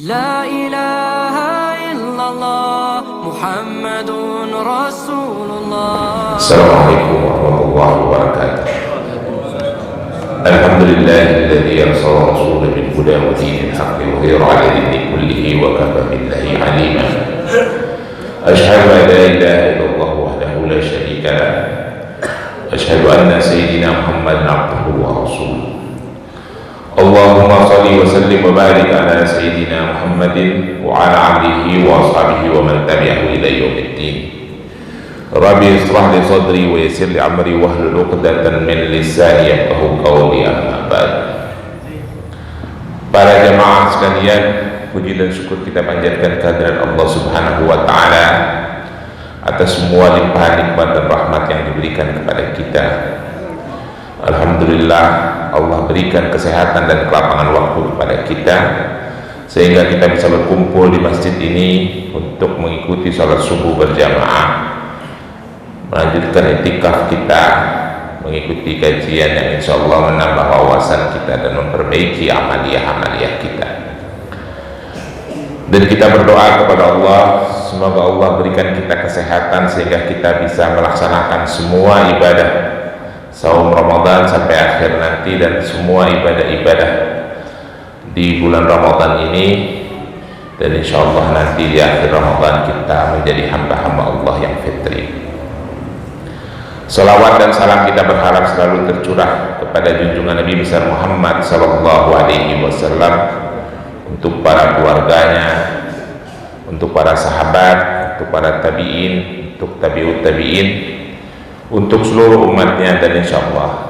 لا إله إلا الله محمد رسول الله. السلام عليكم ورحمة الله وبركاته. الحمد لله الذي أرسل رسوله بالهدى ودين الحق ليظهره على الدين كله وكفى بالله عليما. أشهد أن لا إله إلا الله وحده لا شريك له، أشهد أن سيدنا محمد عبده ورسوله. اللهم صل وسلم وبارك على سيدنا محمد وعلى آله وأصحابه ومن تبعه إلى يوم الدين. ربي اشرح لي صدري ويسر لي أمري واحلل عقدة من لساني يفقهوا قولي. أما بعد. Para jemaah sekalian, puji dan syukur kita panjatkan kehadirat Allah Subhanahu wa taala atas semua limpahan nikmat dan rahmat yang diberikan kepada kita. Alhamdulillah, Allah berikan kesehatan dan kelapangan waktu kepada kita sehingga kita bisa berkumpul di masjid ini untuk mengikuti salat subuh berjamaah, melanjutkan iktikaf kita, mengikuti kajian yang insya Allah menambah wawasan kita dan memperbaiki amaliyah-amaliyah kita. Dan kita berdoa kepada Allah, semoga Allah berikan kita kesehatan sehingga kita bisa melaksanakan semua ibadah saum Ramadan sampai akhir nanti dan semua ibadah-ibadah di bulan Ramadan ini, dan insya Allah nanti di akhir Ramadan kita menjadi hamba-hamba Allah yang fitri. Salawat dan salam kita berharap selalu tercurah kepada junjungan Nabi besar Muhammad sallallahu alaihi wasallam, untuk para keluarganya, untuk para sahabat, untuk para tabi'in, untuk tabi'ut tabi'in, untuk seluruh umatnya, dan insya Allah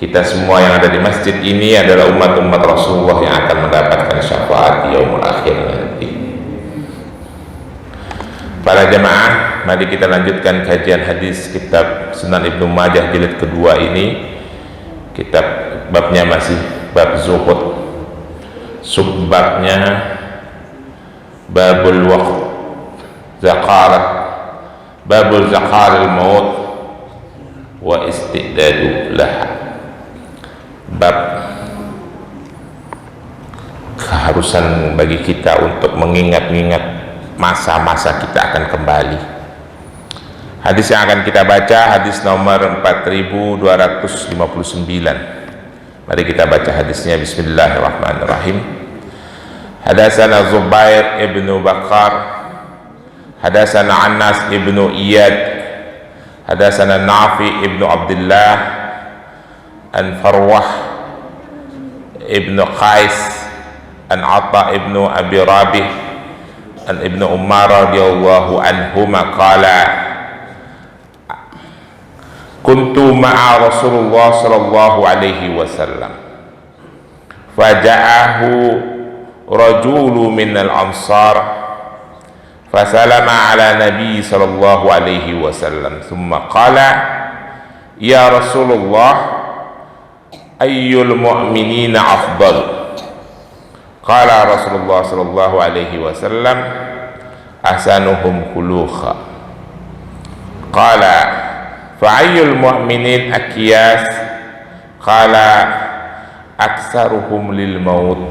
kita semua yang ada di masjid ini adalah umat-umat Rasulullah yang akan mendapatkan syafaat di yaumul akhir nanti. Para jemaah, mari kita lanjutkan kajian hadis kitab Sunan Ibnu Majah jilid kedua ini. Kitab babnya masih bab zuhud, subbabnya babul waqt zakarat, babul zakaril maut wa istidadu laha. Bab keharusan bagi kita untuk mengingat-ingat masa-masa kita akan kembali. Hadis yang akan kita baca hadis nomor 4259. Mari kita baca hadisnya. Bismillahirrahmanirrahim. Hadatsana Zubair ibnu Bakar, hadatsana Anas ibnu Iyad, hadatsana Nafi ibnu Abdullah an Farwah ibnu Qais an Atta ibnu Abi Rabih an Ibnu Umar radhiyallahu anhuma qala kuntu ma'a Rasulullah sallallahu alaihi wasallam faja'ahu rajulu minal ansar fasalama ala nabi sallallahu alaihi wasallam thumma qala ya Rasulullah ayyul mu'minina afdal. Qala Rasulullah sallallahu alaihi wasallam ahsanuhum khuluqa. Qala fa ayyul mu'minin akyas. Qala aktsaruhum lil maut,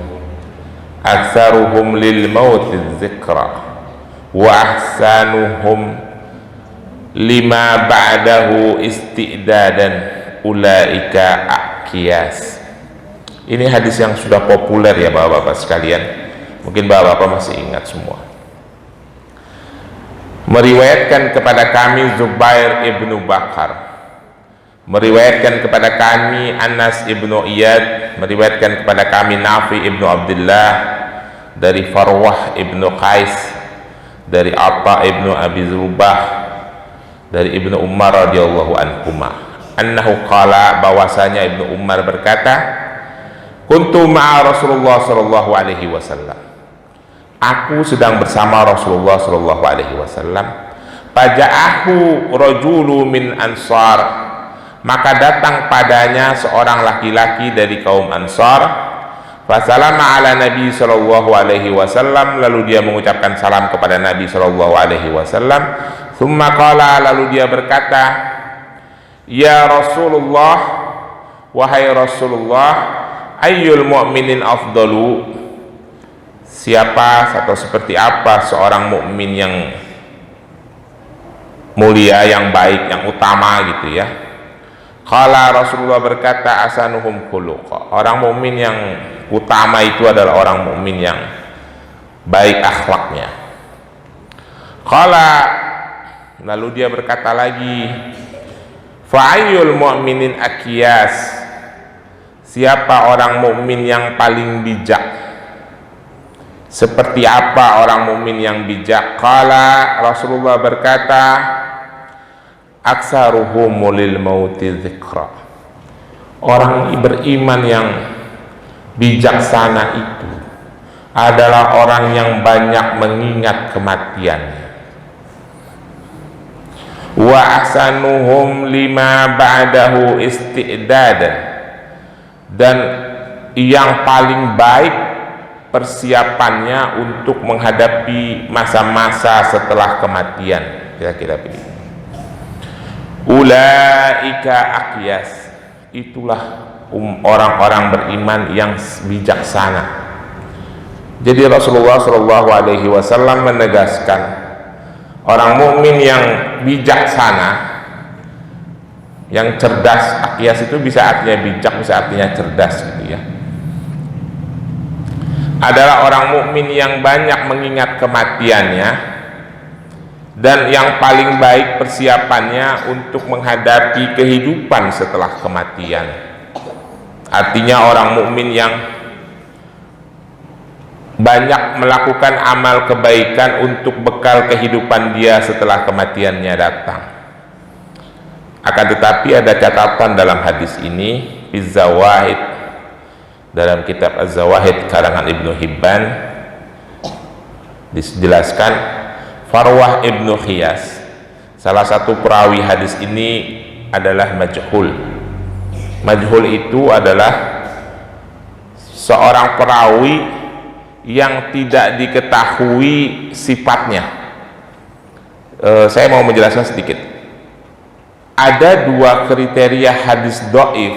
aktsaruhum lil maut dzikra wa ahsanuhum lima ba'dahu istidadan ulaika akyas. Ini hadis yang sudah populer ya bapak-bapak sekalian, mungkin bapak-bapak masih ingat semua. Meriwayatkan kepada kami Zubair ibnu Bakar, meriwayatkan kepada kami Anas ibnu Iyad, meriwayatkan kepada kami Nafi ibnu Abdullah dari Farwah ibnu Qais, dari Atta ibnu Abi Zubah, dari Ibnu Umar radhiyallahu anhuma annahu qala, bahwasanya Ibnu Umar berkata, kuntu ma'a Rasulullah sallallahu alaihi wasallam, aku sedang bersama Rasulullah sallallahu alaihi wasallam. Faja'ahu rajulu min ansar, maka datang padanya seorang laki-laki dari kaum Ansar. Fasalama ala Nabi sallallahu alaihi wasallam, lalu dia mengucapkan salam kepada Nabi sallallahu alaihi wasallam. Tsumma qala, lalu dia berkata, ya Rasulullah, wahai Rasulullah, ayyul mu'minin afdalu. siapa atau seperti apa seorang mukmin yang mulia, yang baik, yang utama gitu ya. Qala Rasulullah berkata, asanuhum khuluqa. Orang mukmin yang utama itu adalah orang mukmin yang baik akhlaknya. Qala, lalu dia berkata lagi, fa'ayyul mu'minin akiyas. Siapa orang mukmin yang paling bijak? Seperti apa orang mukmin yang bijak? Qala, Rasulullah berkata, aksaruhum lil mauti dzikra. Orang beriman yang bijaksana itu adalah orang yang banyak mengingat kematiannya. Wa ahsanuhum lima ba'dahu isti'dadan. Dan yang paling baik persiapannya untuk menghadapi masa-masa setelah kematian, kira-kira begitu. Ulaika aqyas, itulah orang-orang beriman yang bijaksana. Jadi Rasulullah Shallallahu Alaihi Wasallam menegaskan orang mukmin yang bijaksana, yang cerdas. Aqyas itu bisa artinya bijak, bisa artinya cerdas gitu ya, adalah orang mukmin yang banyak mengingat kematiannya dan yang paling baik persiapannya untuk menghadapi kehidupan setelah kematian. Artinya orang mukmin yang banyak melakukan amal kebaikan untuk bekal kehidupan dia setelah kematiannya datang. Akan tetapi ada catatan dalam hadis ini, Zawahid, dalam kitab Az-Zawahid karangan Ibnu Hibban dijelaskan, Farwah Ibnu Khiyas, salah satu perawi hadis ini adalah majhul. Majhul itu adalah seorang perawi yang tidak diketahui sifatnya. Saya mau menjelaskan sedikit. Ada dua kriteria hadis dhaif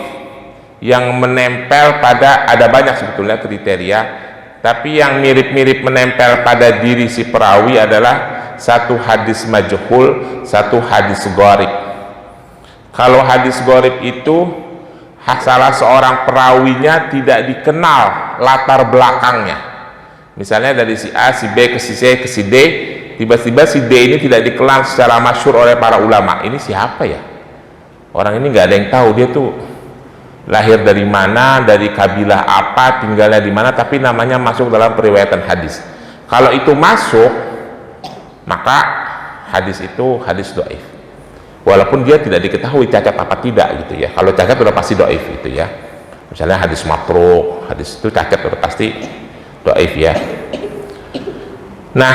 yang menempel pada, ada banyak sebetulnya kriteria, tapi yang mirip-mirip menempel pada diri si perawi adalah satu hadis majhul, satu hadis gharib. Kalau hadis gharib itu salah seorang perawinya tidak dikenal latar belakangnya. Misalnya dari si A, si B, ke si C, ke si D, tiba-tiba si D ini tidak dikenal secara masyhur oleh para ulama. Ini siapa ya? Orang ini nggak ada yang tahu dia tuh lahir dari mana, dari kabilah apa, tinggalnya di mana, tapi namanya masuk dalam periwayatan hadis. Kalau itu masuk, maka hadis itu hadis dhaif. Walaupun dia tidak diketahui cacat apa tidak gitu ya. Kalau cacat sudah pasti dhaif gitu ya. Misalnya hadis matruk, hadis itu cacat sudah pasti dhaif ya. Nah,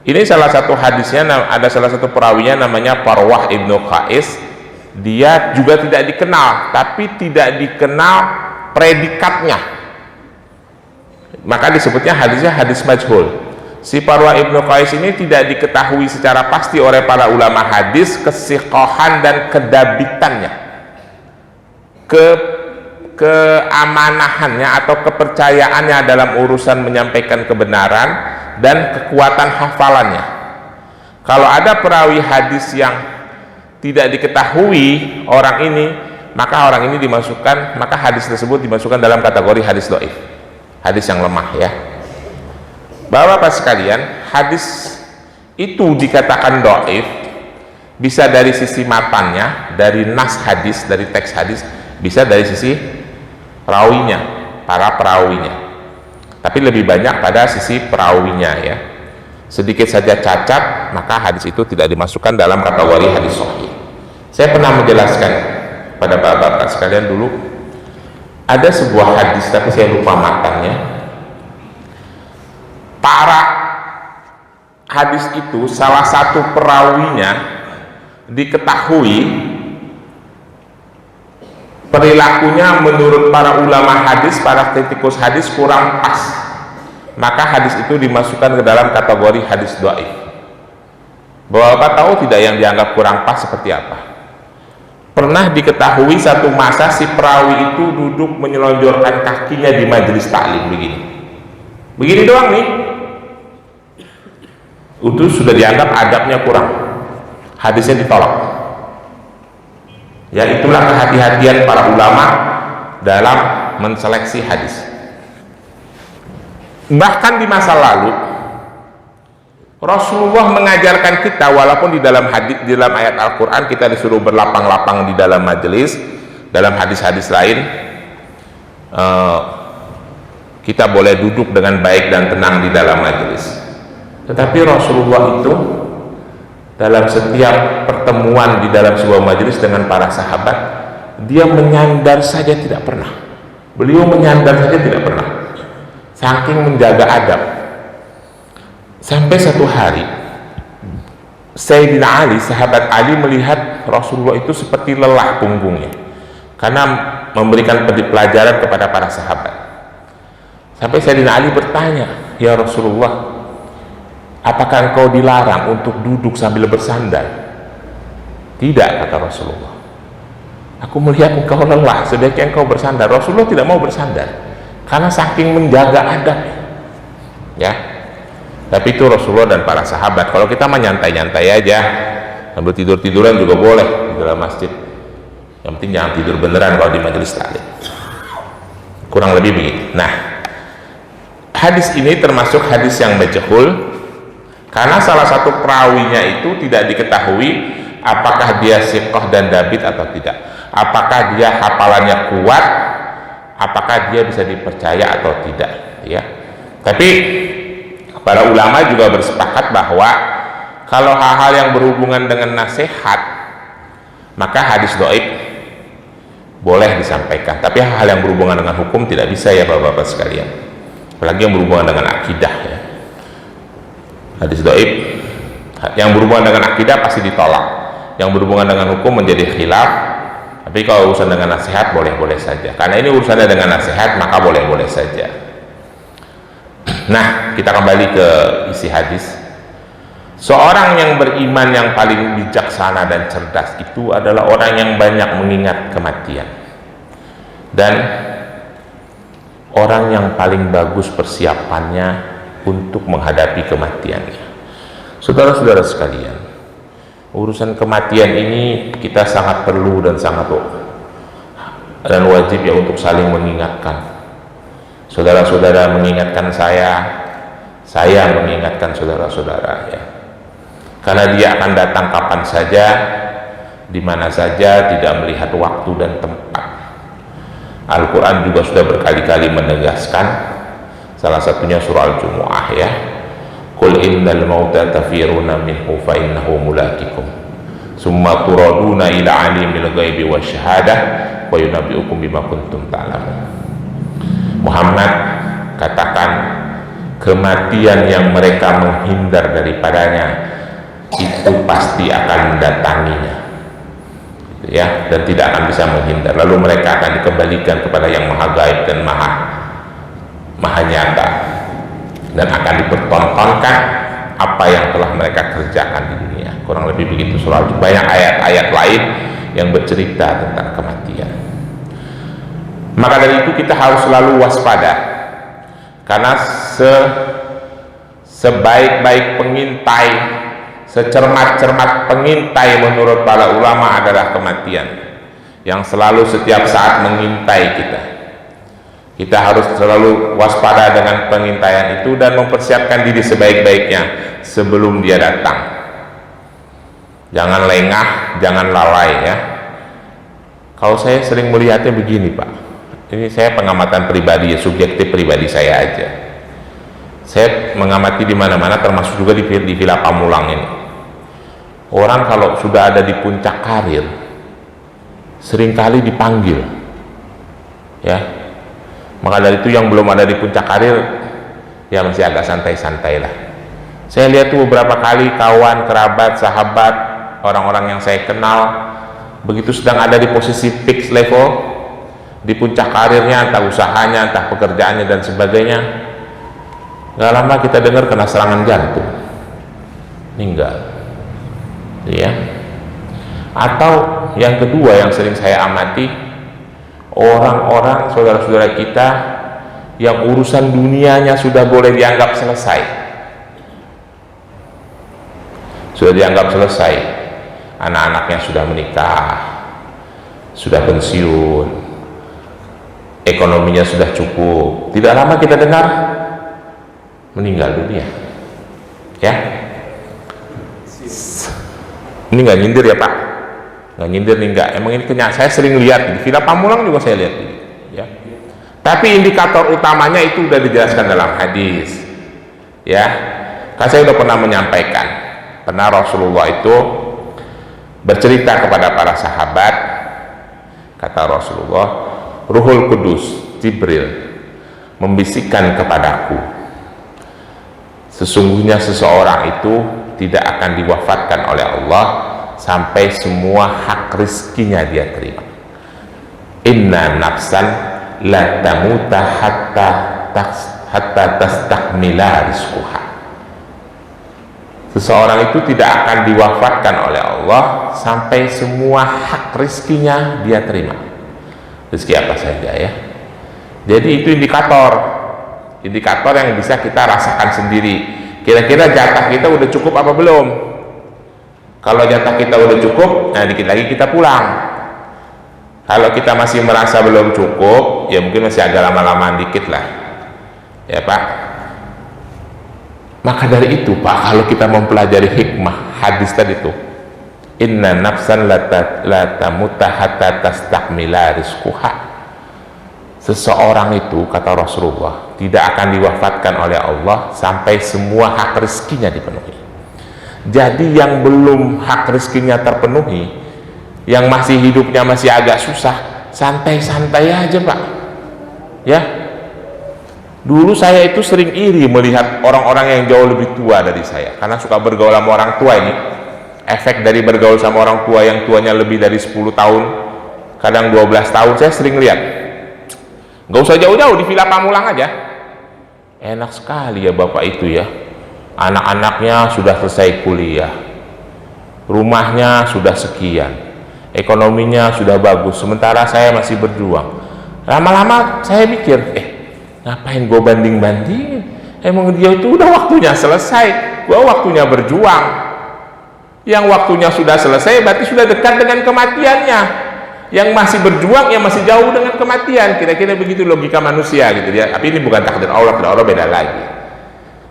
ini salah satu hadisnya, ada salah satu perawinya namanya Farwah Ibnu Qais. Dia juga tidak dikenal, tapi tidak dikenal predikatnya, maka disebutnya hadisnya hadis majhul. Si Farwah Ibnu Qais ini tidak diketahui secara pasti oleh para ulama hadis kesiqahan dan kedabitannya, keamanahannya atau kepercayaannya dalam urusan menyampaikan kebenaran dan kekuatan hafalannya. Kalau ada perawi hadis yang tidak diketahui orang ini, maka orang ini dimasukkan, maka hadis tersebut dimasukkan dalam kategori hadis dhaif, hadis yang lemah ya. Bapak-bapak sekalian, hadis itu dikatakan dhaif bisa dari sisi matannya, dari nas hadis, dari teks hadis, bisa dari sisi perawinya, para perawinya. Tapi lebih banyak pada sisi perawinya ya. Sedikit saja cacat, maka hadis itu tidak dimasukkan dalam kategori hadis sahih. Saya pernah menjelaskan pada bapak-bapak sekalian dulu, ada sebuah hadis tapi saya lupa matannya. Para hadis itu salah satu perawinya diketahui perilakunya menurut para ulama hadis, para kritikus hadis kurang pas, maka hadis itu dimasukkan ke dalam kategori hadis dhaif. Bapak tahu tidak yang dianggap kurang pas seperti apa? Pernah diketahui satu masa si perawi itu duduk menyelonjorkan kakinya di majelis taklim begini. begini doang nih, itu sudah dianggap adabnya kurang, hadisnya ditolak. Ya, itulah kehati-hatian para ulama dalam menseleksi hadis. Bahkan di masa lalu Rasulullah mengajarkan kita, walaupun di dalam hadis, di dalam ayat Al-Quran kita disuruh berlapang-lapang di dalam majelis, dalam hadis-hadis lain kita boleh duduk dengan baik dan tenang di dalam majelis. Tetapi Rasulullah itu dalam setiap pertemuan di dalam sebuah majelis dengan para sahabat, dia menyandar saja tidak pernah. Beliau menyandar saja tidak pernah, saking menjaga adab. Sampai satu hari Sayyidina Ali, sahabat Ali, melihat Rasulullah itu seperti lelah punggungnya karena memberikan pelajaran kepada para sahabat. Sampai Sayyidina Ali bertanya, "Ya Rasulullah, apakah engkau dilarang untuk duduk sambil bersandar?" "Tidak," kata Rasulullah. "Aku melihat engkau lelah, sebaiknya engkau bersandar." Rasulullah tidak mau bersandar karena saking menjaga adab. Ya, tapi itu Rasulullah dan para sahabat. Kalau kita mah nyantai-nyantai aja, sambil tidur-tiduran juga boleh di dalam masjid. Yang penting jangan tidur beneran kalau di majelis taklim. Kurang lebih begitu. Nah, hadis ini termasuk hadis yang majhul karena salah satu perawinya itu tidak diketahui apakah dia siqah dan dabit atau tidak, apakah dia hafalannya kuat, apakah dia bisa dipercaya atau tidak. Ya, tapi para ulama juga bersepakat bahwa kalau hal-hal yang berhubungan dengan nasihat, maka hadis dhaif boleh disampaikan. Tapi hal-hal yang berhubungan dengan hukum tidak bisa, ya bapak-bapak sekalian. Apalagi yang berhubungan dengan akidah, ya. Hadis dhaif yang berhubungan dengan akidah pasti ditolak. Yang berhubungan dengan hukum menjadi khilaf. Tapi kalau urusan dengan nasihat boleh-boleh saja. Karena ini urusannya dengan nasihat, maka boleh-boleh saja. Nah, kita kembali ke isi hadis. Seorang yang beriman yang paling bijaksana dan cerdas itu adalah orang yang banyak mengingat kematian, dan orang yang paling bagus persiapannya untuk menghadapi kematiannya. Saudara-saudara sekalian, urusan kematian ini kita sangat perlu dan wajib ya untuk saling mengingatkan. Saudara-saudara mengingatkan saya mengingatkan saudara-saudara, ya. Karena dia akan datang kapan saja, di mana saja, tidak melihat waktu dan tempat. Al-Quran juga sudah berkali-kali menegaskan, salah satunya surah Al-Jumu'ah, ya. Qul innal mauta tafiruna minhu fa innahu mulaqikum summa turaduna ila alimil ghaibi wasyahadah wa yunabbi'ukum bima kuntum ta'lamun. Muhammad, katakan, kematian yang mereka menghindar daripadanya itu pasti akan mendatanginya, ya, dan tidak akan bisa menghindar. Lalu mereka akan dikembalikan kepada yang maha gaib dan maha nyata, dan akan dipertontonkan apa yang telah mereka kerjakan di dunia. Kurang lebih begitu surah. Banyak ayat-ayat lain yang bercerita tentang kematian. Maka dari itu kita harus selalu waspada, karena sebaik-baik pengintai, secermat-cermat pengintai menurut para ulama adalah kematian yang selalu setiap saat mengintai kita. Kita harus selalu waspada dengan pengintaian itu dan mempersiapkan diri sebaik-baiknya sebelum dia datang. Jangan lengah, jangan lalai, ya. Kalau saya sering melihatnya begini, Pak. Ini saya pengamatan pribadi, subjektif pribadi saya aja. Saya mengamati di mana-mana, termasuk juga di Villa Pamulang ini. Orang kalau sudah ada di puncak karir, seringkali dipanggil, ya. Maka dari itu yang belum ada di puncak karir, ya masih agak santai-santai lah. Saya lihat tuh beberapa kali kawan, kerabat, sahabat, orang-orang yang saya kenal, begitu sedang ada di posisi peak level, di puncak karirnya, entah usahanya, entah pekerjaannya dan sebagainya, gak lama kita dengar kena serangan jantung, meninggal, ya. Atau yang kedua yang sering saya amati, orang-orang saudara-saudara kita yang urusan dunianya sudah boleh dianggap selesai, sudah dianggap selesai, anak-anaknya sudah menikah, sudah pensiun, ekonominya sudah cukup, tidak lama kita dengar meninggal dunia. Ya, ini nggak nyindir ya Pak, nggak nyindir nih, nggak, emang ini saya sering lihat di Villa Pamulang juga saya lihat ya. Tapi indikator utamanya itu udah dijelaskan dalam hadis ya. Kan saya udah pernah menyampaikan, pernah Rasulullah itu bercerita kepada para sahabat, kata Rasulullah, Ruhul Kudus Jibril membisikkan kepadaku, sesungguhnya seseorang itu tidak akan diwafatkan oleh Allah sampai semua hak rizkinya dia terima. Inna nafsan la tamuta hatta tastakmila rizquha. Seseorang itu tidak akan diwafatkan oleh Allah sampai semua hak rizkinya dia terima. Rezeki apa saja ya. Jadi itu indikator yang bisa kita rasakan sendiri. Kira-kira jatah kita udah cukup apa belum? Kalau jatah kita udah cukup, nah dikit lagi kita pulang. Kalau kita masih merasa belum cukup, ya mungkin masih agak lama-lamaan dikit lah ya Pak. Maka dari itu Pak, kalau kita mempelajari hikmah hadis tadi tuh, inna nafsan la tamuta hatta tastakmila rizquha. Seseorang itu, kata Rasulullah, tidak akan diwafatkan oleh Allah sampai semua hak rezekinya dipenuhi. Jadi yang belum hak rezekinya terpenuhi, yang masih hidupnya masih agak susah, santai-santai aja Pak ya. Dulu saya itu sering iri melihat orang-orang yang jauh lebih tua dari saya, karena suka bergaul sama orang tua ini. Efek dari bergaul sama orang tua yang tuanya lebih dari 10 tahun, kadang 12 tahun, saya sering lihat. Gak usah jauh-jauh, di Villa Pamulang aja. Enak sekali ya bapak itu ya. Anak-anaknya sudah selesai kuliah, rumahnya sudah sekian, ekonominya sudah bagus, sementara saya masih berjuang. Lama-lama saya mikir, ngapain gue banding-bandingin? Emang dia itu udah waktunya selesai, gue waktunya berjuang. Yang waktunya sudah selesai berarti sudah dekat dengan kematiannya. Yang masih berjuang, yang masih jauh dengan kematian. Kira-kira begitu logika manusia gitu ya. Tapi ini bukan takdir Allah beda lagi.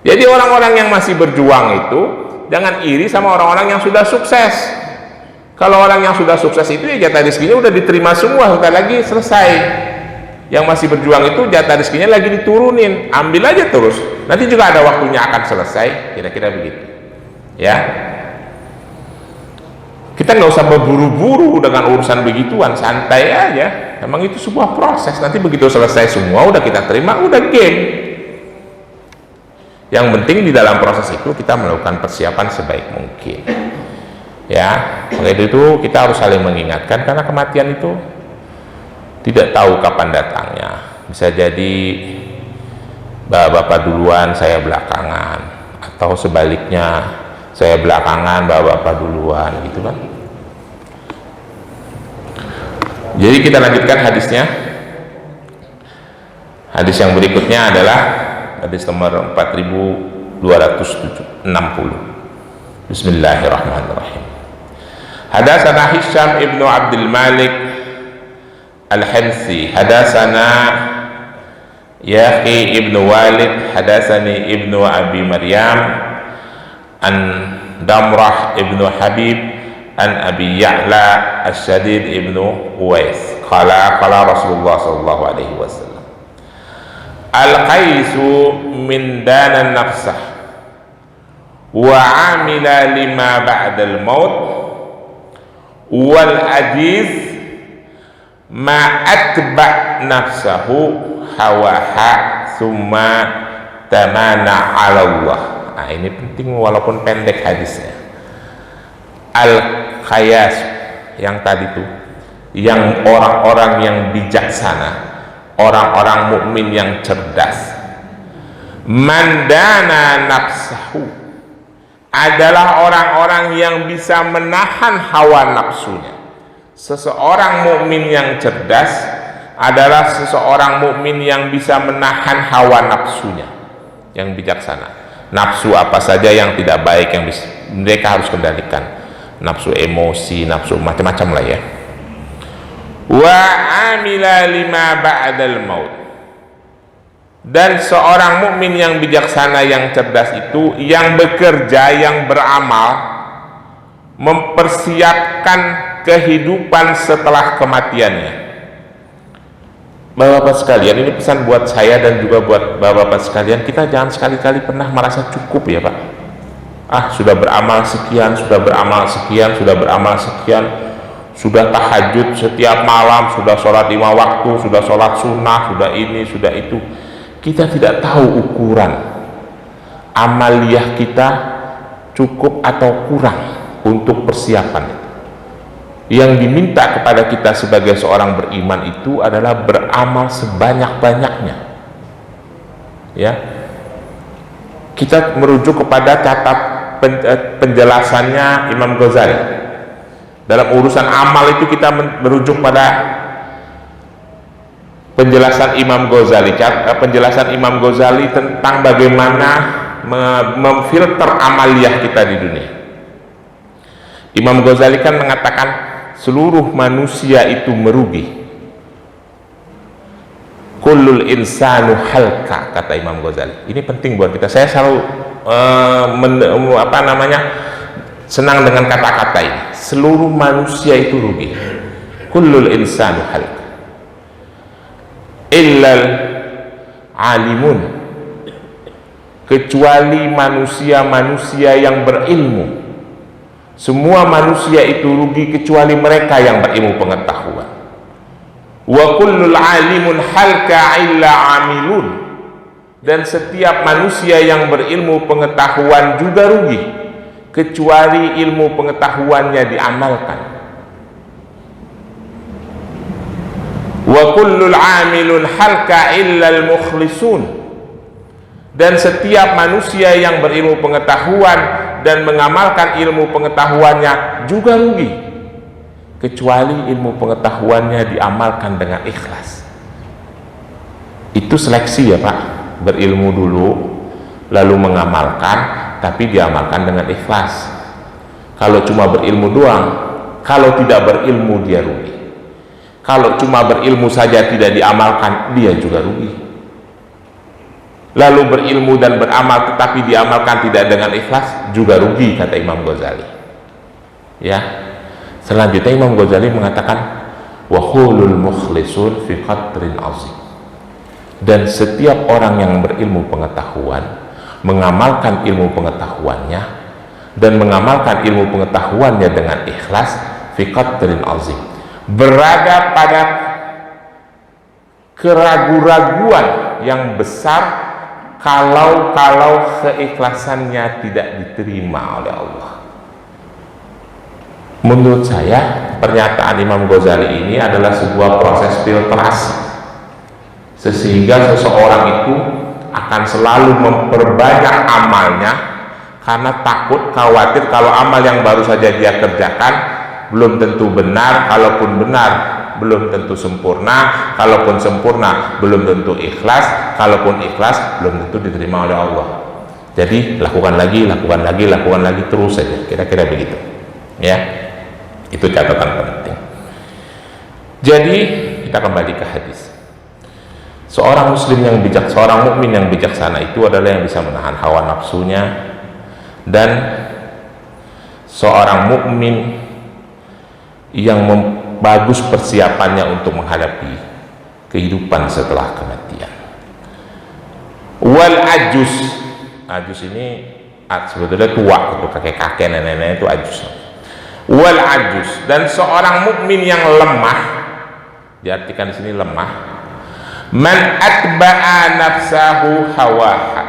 Jadi orang-orang yang masih berjuang itu jangan iri sama orang-orang yang sudah sukses. Kalau orang yang sudah sukses itu ya jatah rezekinya udah diterima semua, sebentar lagi selesai. Yang masih berjuang itu jatah rezekinya lagi diturunin, ambil aja terus. Nanti juga ada waktunya akan selesai. Kira-kira begitu. Ya. Kita nggak usah berburu-buru dengan urusan begituan, santai aja. Emang itu sebuah proses, nanti begitu selesai semua udah kita terima, udah game. Yang penting di dalam proses itu kita melakukan persiapan sebaik mungkin ya. Maka itu kita harus saling mengingatkan, karena kematian itu tidak tahu kapan datangnya. Bisa jadi bapak duluan, saya belakangan, atau sebaliknya, saya belakangan, bapak duluan, gitu kan. Jadi kita lanjutkan hadisnya. Hadis yang berikutnya adalah hadis nomor 4260. Bismillahirrahmanirrahim. Hadatsana Hisham ibnu Abdul Malik Al-Hamsi, hadatsana Yaqi ibnu Walid, hadatsani ibnu Abi Maryam an Damrah ibnu Habib an Abi Ya'la Asyadid ibnu Uwais qala Rasulullah sallallahu alaihi wasallam, al-qaisu min dana nafsah wa amila lima ba'dal maut wal ajiz ma atba nafsahu hawaha summa tamana ala Allah. Nah, ini penting walaupun pendek hadisnya. Al-khayas yang tadi tuh, yang orang-orang yang bijaksana, orang-orang mukmin yang cerdas. Mandana nafsahu adalah orang-orang yang bisa menahan hawa nafsunya. Seseorang mukmin yang cerdas adalah seseorang mukmin yang bisa menahan hawa nafsunya, yang bijaksana. Nafsu apa saja yang tidak baik yang mereka harus kendalikan, nafsu emosi, nafsu macam-macam lah ya. Wa amila lima ba'dal maut, dan seorang mukmin yang bijaksana, yang cerdas itu yang bekerja, yang beramal, mempersiapkan kehidupan setelah kematiannya. Bapak-bapak sekalian, ini pesan buat saya dan juga buat bapak-bapak sekalian, kita jangan sekali-kali pernah merasa cukup ya Pak. Sudah beramal sekian, sudah beramal sekian, sudah beramal sekian, sudah tahajud setiap malam, sudah sholat 5 waktu, sudah sholat sunnah, sudah ini, sudah itu. Kita tidak tahu ukuran amaliyah kita cukup atau kurang untuk persiapan. Yang diminta kepada kita sebagai seorang beriman itu adalah beramal sebanyak-banyaknya. Ya, kita merujuk kepada penjelasannya Imam Ghazali. Dalam urusan amal itu kita merujuk pada penjelasan Imam Ghazali, penjelasan Imam Ghazali tentang bagaimana memfilter amaliyah kita di dunia. Imam Ghazali kan mengatakan seluruh manusia itu merugi. Kullul insanu halka, kata Imam Ghazali. Ini penting buat kita. Saya selalu senang dengan kata-kata ini. Seluruh manusia itu rugi. Kullul insanu halka illal alimun, kecuali manusia-manusia yang berilmu. Semua manusia itu rugi kecuali mereka yang berilmu pengetahuan. Wa kullul alimun halka illa amilun, dan setiap manusia yang berilmu pengetahuan juga rugi kecuali ilmu pengetahuannya diamalkan. Wa kullul amilun halka illa al-mukhlisun, dan setiap manusia yang berilmu pengetahuan dan mengamalkan ilmu pengetahuannya juga rugi kecuali ilmu pengetahuannya diamalkan dengan ikhlas. Itu seleksi ya Pak, berilmu dulu lalu mengamalkan, tapi diamalkan dengan ikhlas. Kalau cuma berilmu doang, kalau tidak berilmu dia rugi. Kalau cuma berilmu saja tidak diamalkan, dia juga rugi. Lalu berilmu dan beramal tetapi diamalkan tidak dengan ikhlas, juga rugi, kata Imam Ghazali. Ya. Selanjutnya Imam Ghazali mengatakan wa khulul mukhlisun fi qadrin azim, dan setiap orang yang berilmu pengetahuan mengamalkan ilmu pengetahuannya dan mengamalkan ilmu pengetahuannya dengan ikhlas, fi qadrin azim, berada pada keraguan-raguan yang besar kalau keikhlasannya tidak diterima oleh Allah. Menurut saya, pernyataan Imam Ghazali ini adalah sebuah proses filtrasi, sehingga seseorang itu akan selalu memperbanyak amalnya karena takut, khawatir kalau amal yang baru saja dia kerjakan belum tentu benar, kalaupun benar belum tentu sempurna, kalaupun sempurna belum tentu ikhlas, kalaupun ikhlas belum tentu diterima oleh Allah. Jadi lakukan lagi terus saja, kira-kira begitu ya. Itu catatan penting. Jadi kita kembali ke hadis. Seorang muslim yang bijak, seorang mukmin yang bijaksana itu adalah yang bisa menahan hawa nafsunya, dan seorang mukmin yang bagus persiapannya untuk menghadapi kehidupan setelah kematian. Wal ajus ini sebetulnya tua, itu kakek-kakek, nenek-nenek itu ajus. Wal ajus, dan seorang mukmin yang lemah, diartikan di sini lemah, man atba'a nafsahu hawaha.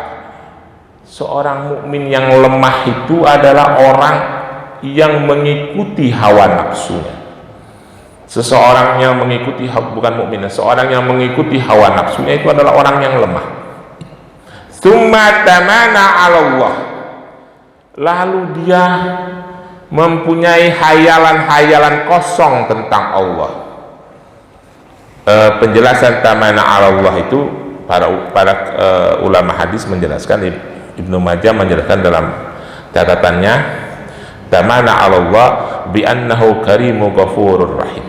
Seorang mukmin yang lemah itu adalah orang yang mengikuti hawa nafsunya. Seseorang yang mengikuti, bukan mukmin, seorang yang mengikuti hawa nafsunya itu adalah orang yang lemah. Tsumma tamana 'ala Allah, lalu dia mempunyai hayalan-hayalan kosong tentang Allah. penjelasan tamana ala Allah itu para ulama hadis menjelaskan, Ibnu Majah menjelaskan dalam catatannya, tamana ala Allah bi annahu karimu ghafurur rahim.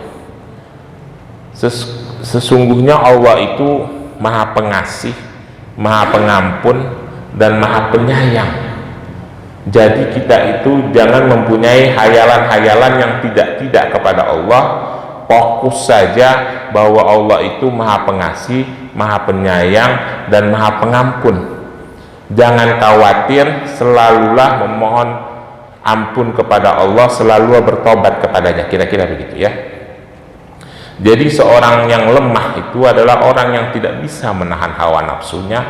Sesungguhnya Allah itu maha pengasih, maha pengampun, dan maha penyayang. Jadi kita itu jangan mempunyai hayalan-hayalan yang tidak kepada Allah. Fokus saja bahwa Allah itu maha pengasih, maha penyayang, dan maha pengampun. Jangan khawatir, selalulah memohon ampun kepada Allah, selalu bertobat kepadanya. Kira-kira begitu ya. Jadi seorang yang lemah itu adalah orang yang tidak bisa menahan hawa nafsunya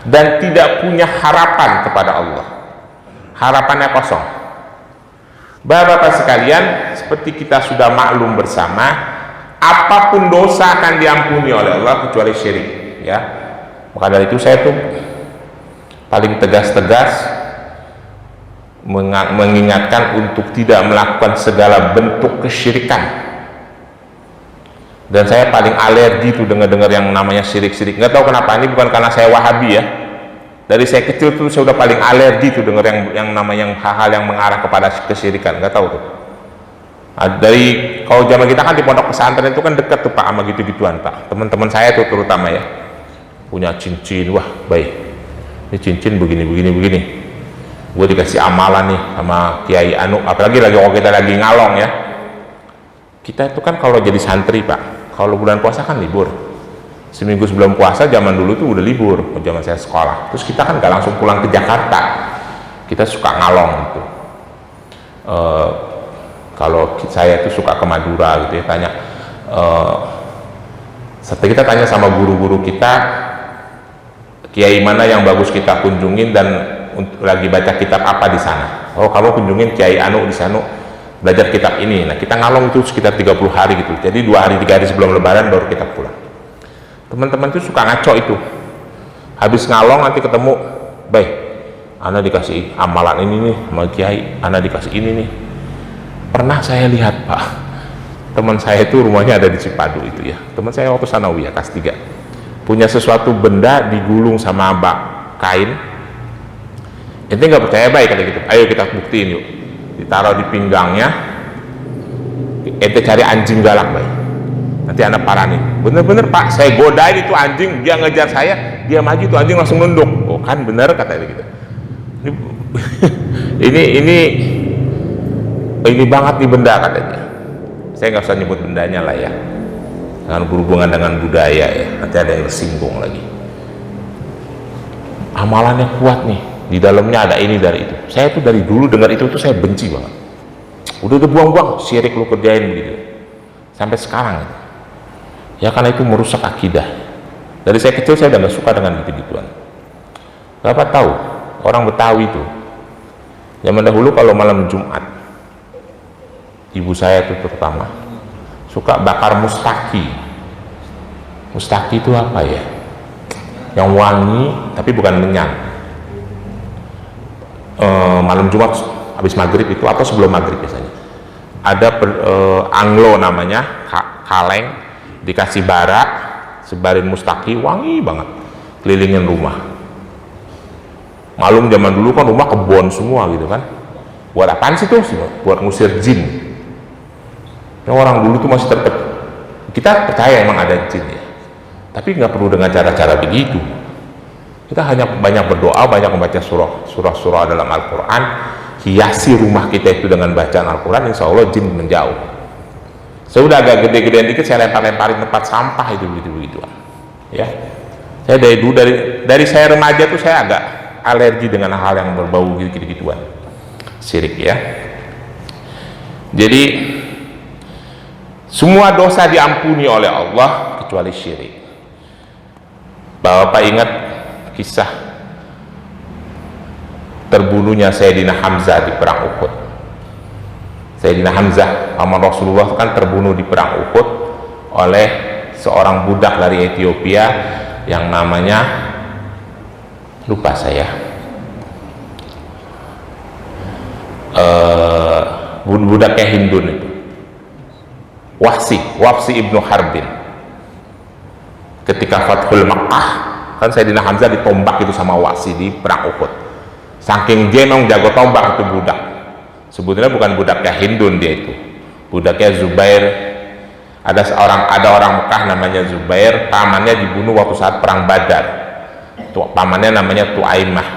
dan tidak punya harapan kepada Allah. Harapannya kosong. Bapak-bapak sekalian, seperti kita sudah maklum bersama, apapun dosa akan diampuni oleh Allah kecuali syirik, ya. Maka dari itu saya tuh paling tegas-tegas mengingatkan untuk tidak melakukan segala bentuk kesyirikan. Dan saya paling alergi tuh dengar-dengar yang namanya syirik-syirik. Nggak tahu kenapa, ini bukan karena saya Wahabi ya. Dari saya kecil tuh saya udah paling alergi tuh dengar yang namanya hal-hal yang mengarah kepada kesyirikan. Nggak tahu tuh. Nah, dari kalau zaman kita kan di pondok pesantren itu kan dekat tuh Pak sama gitu-gituan Pak. Teman-teman saya tuh terutama ya punya cincin, wah baik. Ini cincin begini. Gue dikasih amalan nih sama Kiai Anu. Apalagi lagi kalau kita lagi ngalong ya. Kita itu kan kalau jadi santri Pak, kalau bulan puasa kan libur. Seminggu sebelum puasa zaman dulu tuh udah libur, zaman saya sekolah. Terus kita kan gak langsung pulang ke Jakarta, kita suka ngalong gitu. Kalau saya tuh suka ke Madura gitu ya, tanya. Setelah kita tanya sama guru-guru kita, kiai mana yang bagus kita kunjungin dan lagi baca kitab apa di sana. Oh kamu kunjungin Kiai Anu di sana, belajar kitab ini. Nah kita ngalong itu sekitar 30 hari gitu. Jadi 2 hari 3 hari sebelum Lebaran baru kita pulang. Teman-teman itu suka ngaco itu. Habis ngalong nanti ketemu, baik, ana dikasih amalan ini nih sama Kiai, ana dikasih ini nih. Pernah saya lihat Pak, teman saya itu rumahnya ada di Cipadu itu ya. Teman saya waktu sanawiyah kelas 3 punya sesuatu benda digulung sama kain. Ente nggak percaya baik kata gitu. Ayo kita buktiin yuk. Ditaruh di pinggangnya. Ente cari anjing galak baik. Nanti anak paranin. Bener-bener Pak, saya godain itu anjing, dia ngejar saya, dia maju tuh anjing langsung nunduk. Oh kan bener kata dia gitu. Ini banget nih benda katanya. Saya nggak usah nyebut bendanya lah ya. Dengan berhubungan dengan budaya ya. Nanti ada yang tersinggung lagi. Amalannya kuat nih. Di dalamnya ada ini dari itu. Saya tuh dari dulu dengar itu tuh saya benci banget. Udah buang-buang, syirik lu kerjain begitu. Sampai sekarang gitu. Ya karena itu merusak akidah. Dari saya kecil saya udah gak suka dengan gitu-gituan. Bapak tahu orang Betawi itu zaman dahulu kalau malam Jumat, ibu saya itu terutama suka bakar mustaki. Mustaki itu apa ya? Yang wangi tapi bukan menyan. Malam Jumat habis maghrib itu atau sebelum maghrib biasanya ada anglo namanya kaleng, dikasih bara, sebarin mustaki, wangi banget, kelilingin rumah. Malum zaman dulu kan rumah kebon semua gitu kan. Buat apaan sih tuh? Buat ngusir jin. Yang orang dulu tuh masih kita percaya emang ada jin ya, tapi nggak perlu dengan cara-cara begitu. Kita hanya banyak berdoa, banyak membaca surah-surah dalam Al-Quran, hiasi rumah kita itu dengan bacaan Al-Quran, insya Allah jin menjauh. Saya udah agak gede-gedean dikit, saya lempar-lemparin tempat sampah itu begitu ya. Saya dari dulu, dari saya remaja tuh saya agak alergi dengan hal yang berbau gitu-gituan, syirik ya. Jadi semua dosa diampuni oleh Allah kecuali syirik. Bapak ingat kisah terbunuhnya Sayyidina Hamzah di perang Uhud. Sayyidina Hamzah paman Rasulullah kan terbunuh di perang Uhud oleh seorang budak dari Ethiopia yang namanya lupa saya, budaknya Hindun itu, Wahsi ibnu Harbin. ketika Fathul Makkah, kan Sayyidina Hamzah ditombak itu sama Wahsy di perang Uhud. Saking jenong jago tombak itu budak. Sebetulnya bukan budaknya Hindun, dia itu budaknya Zubair. Ada orang Mekah namanya Zubair, pamannya dibunuh waktu saat perang Badar. Pamannya namanya Tuaimah,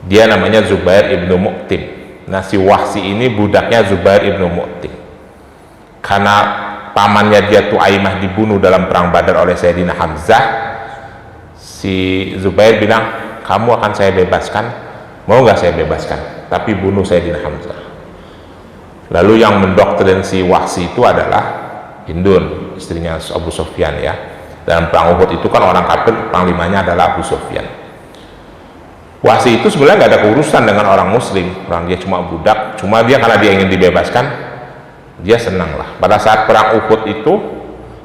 dia namanya Zubair ibnu Mu'tim. Nah, si Wahsy ini budaknya Zubair ibnu Mu'tim. Karena pamannya dia Tuaimah dibunuh dalam perang Badar oleh Sayyidina Hamzah, si Zubair bilang, kamu akan saya bebaskan, mau nggak saya bebaskan, tapi bunuh Sayyidina Hamzah. Lalu yang mendoktrin si Wahsy itu adalah Hindun, istrinya Abu Sufyan ya. Dalam perang Uhud itu kan orang kafir, panglimanya adalah Abu Sufyan. Wahsy itu sebenarnya nggak ada urusan dengan orang Muslim, orang dia cuma budak, cuma dia karena dia ingin dibebaskan, dia senang lah. Pada saat perang Uhud itu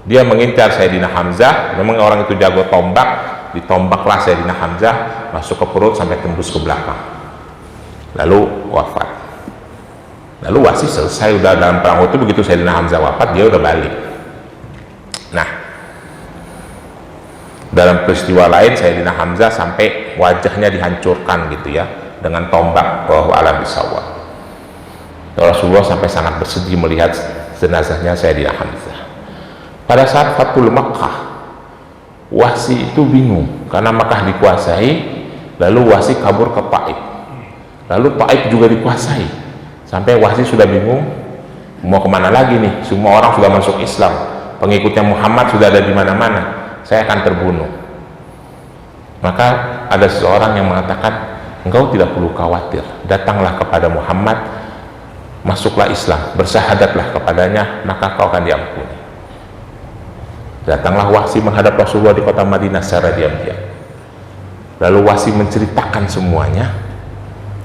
dia mengincar Sayyidina Hamzah, memang orang itu jago tombak, ditombaklah Sayyidina Hamzah masuk ke perut sampai tembus ke belakang, lalu wafat. Lalu Wahsy selesai udah dalam perang itu. Begitu Sayyidina Hamzah wafat, dia udah balik. Nah, dalam peristiwa lain Sayyidina Hamzah sampai wajahnya dihancurkan gitu ya dengan tombak, wallahu a'lam bishawab. Rasulullah sampai sangat bersedih melihat jenazahnya Sayyidina Hamzah. Pada saat Fathul Makkah, Wahsy itu bingung karena Makkah dikuasai, lalu Wahsy kabur ke Taif, lalu Taif juga dikuasai. Sampai Wahsy sudah bingung mau kemana lagi nih, semua orang sudah masuk Islam, pengikutnya Muhammad sudah ada di mana-mana, saya akan terbunuh. Maka ada seseorang yang mengatakan, engkau tidak perlu khawatir, datanglah kepada Muhammad, masuklah Islam, bersyahadatlah kepadanya, maka kau akan diampuni. Datanglah Wahsy menghadap Rasulullah di kota Madinah secara diam-diam. Lalu Wahsy menceritakan semuanya.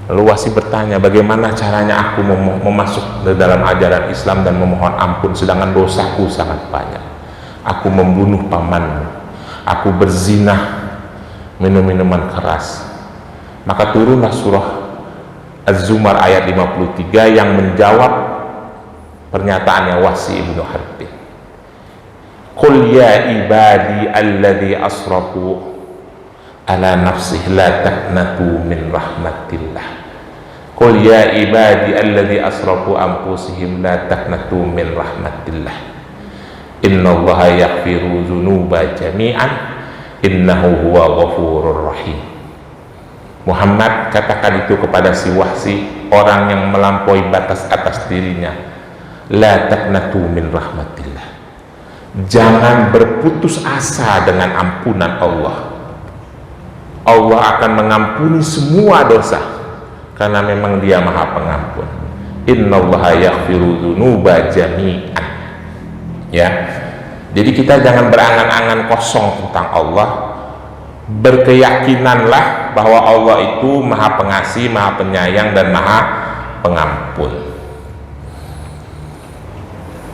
Lalu Wahsy bertanya, bagaimana caranya aku memasuk ke dalam ajaran Islam dan memohon ampun, sedangkan dosaku sangat banyak. Aku membunuh pamanmu, aku berzina, minum minuman keras. Maka turunlah surah Az-Zumar ayat 53 yang menjawab pernyataannya Wahsy ibnu Harbin. Qul ya ibadi alladhi asrafu ala nafsih la taqnatu min rahmatillah. Qul ya ibadi alladhi asrafu anfusihim la taqnatu min rahmatillah. Innallaha yaghfiru dzunuba jami'an innahu huwa ghafurur rahim. Muhammad, katakan itu kepada si Wahsy, orang yang melampaui batas atas dirinya, la taqnatu min rahmatillah. Jangan berputus asa dengan ampunan Allah. Allah akan mengampuni semua dosa karena memang dia maha pengampun. Innallaha yaghfiru dzunuba jami'an. Ya, jadi kita jangan berangan-angan kosong tentang Allah. Berkeyakinanlah bahwa Allah itu maha pengasih, maha penyayang, dan maha pengampun.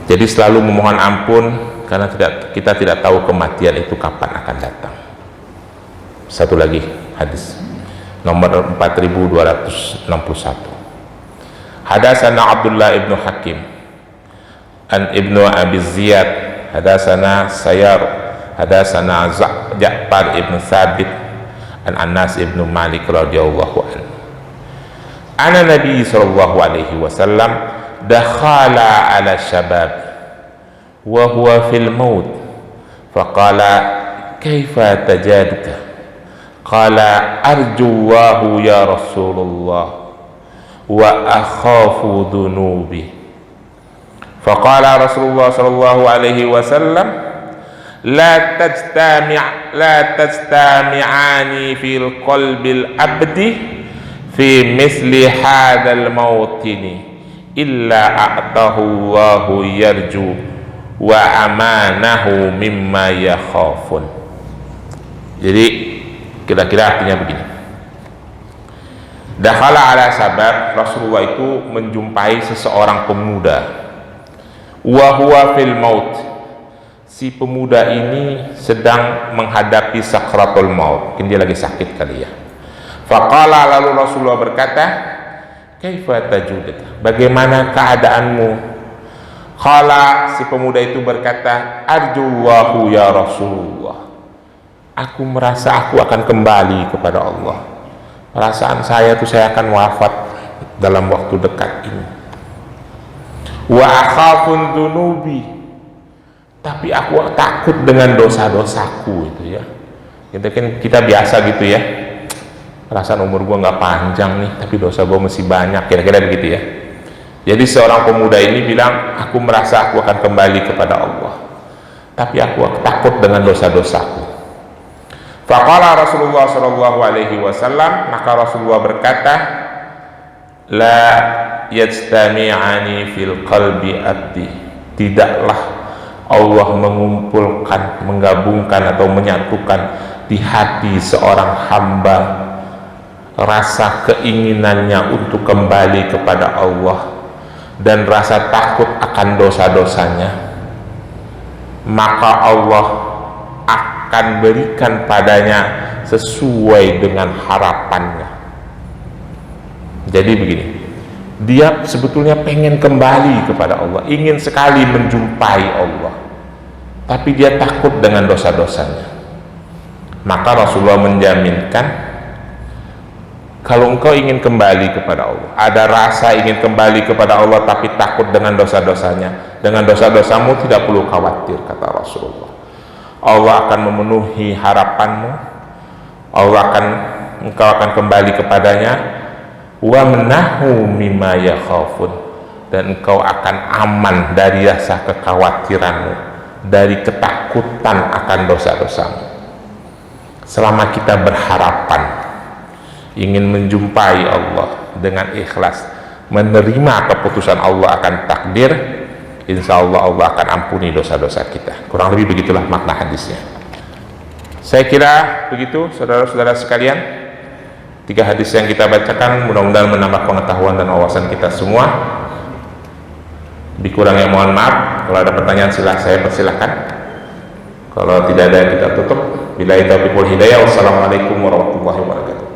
Jadi selalu memohon ampun karena kita tidak tahu kematian itu kapan akan datang. Satu lagi hadis nomor 4261. Hadatsana Abdullah ibnu Hakim an ibnu Abi Ziyad hadatsana Sayyar hadatsana Ja'far ibnu Thabit an Anas ibnu Malik radhiyallahu anhu anna Nabi sallallahu alaihi wasallam dakhala ala syabab wa huwa fil maut faqala kaifa tajaduka qala arjuwahu ya Rasulullah wa akhafu dhunubi. Faqala Rasulullah sallallahu alaihi wasallam la tajtami'ani fil qalbil abdi fi misli hadzal mautini illa a'tahu Allahu yarju wa amanahu mimma yakhafun. Jadi kira-kira artinya begini. Dakhala ala sabab, Rasulullah itu menjumpai seseorang pemuda. Wa huwa fil maut. Si pemuda ini sedang menghadapi sakratul maut. Mungkin dia lagi sakit kali ya. Faqala, lalu Rasulullah berkata, kaifa tajuduka? Bagaimana keadaanmu? Qala, si pemuda itu berkata, arjullahu ya Rasulullah, aku merasa aku akan kembali kepada Allah. Perasaan saya tuh saya akan wafat dalam waktu dekat ini. Wa akhafun dunubi, tapi aku takut dengan dosa-dosaku itu ya. Kita biasa gitu ya, perasaan umur gua nggak panjang nih, tapi dosa gua masih banyak, kira-kira begitu ya. Jadi seorang pemuda ini bilang, aku merasa aku akan kembali kepada Allah, tapi aku takut dengan dosa-dosaku. Faqala Rasulullah sallallahu alaihi wasallam, maka Rasulullah berkata, la yajtami'ani fil qalbi abdi, tidaklah Allah mengumpulkan, menggabungkan atau menyatukan di hati seorang hamba rasa keinginannya untuk kembali kepada Allah dan rasa takut akan dosa-dosanya, maka Allah akan berikan padanya sesuai dengan harapannya. Jadi begini, dia sebetulnya pengen kembali kepada Allah, ingin sekali menjumpai Allah, tapi dia takut dengan dosa-dosanya. Maka Rasulullah menjaminkan, kalau engkau ingin kembali kepada Allah, ada rasa ingin kembali kepada Allah tapi takut dengan dosa-dosanya, dengan dosa-dosamu tidak perlu khawatir, kata Rasulullah. Allah akan memenuhi harapanmu, engkau akan kembali kepadanya, wa menahu mimma yakhafun, dan engkau akan aman dari rasa kekhawatiranmu, dari ketakutan akan dosa-dosamu. Selama kita berharapan ingin menjumpai Allah dengan ikhlas, menerima keputusan Allah akan takdir, insya Allah Allah akan ampuni dosa-dosa kita. Kurang lebih begitulah makna hadisnya. Saya kira begitu saudara-saudara sekalian, 3 hadis yang kita bacakan mudah-mudahan menambah pengetahuan dan wawasan kita semua. Dikurangnya mohon maaf. Kalau ada pertanyaan saya persilahkan. Kalau tidak ada, kita tutup. Billahi taufiq wal hidayah. Wassalamualaikum warahmatullahi wabarakatuh.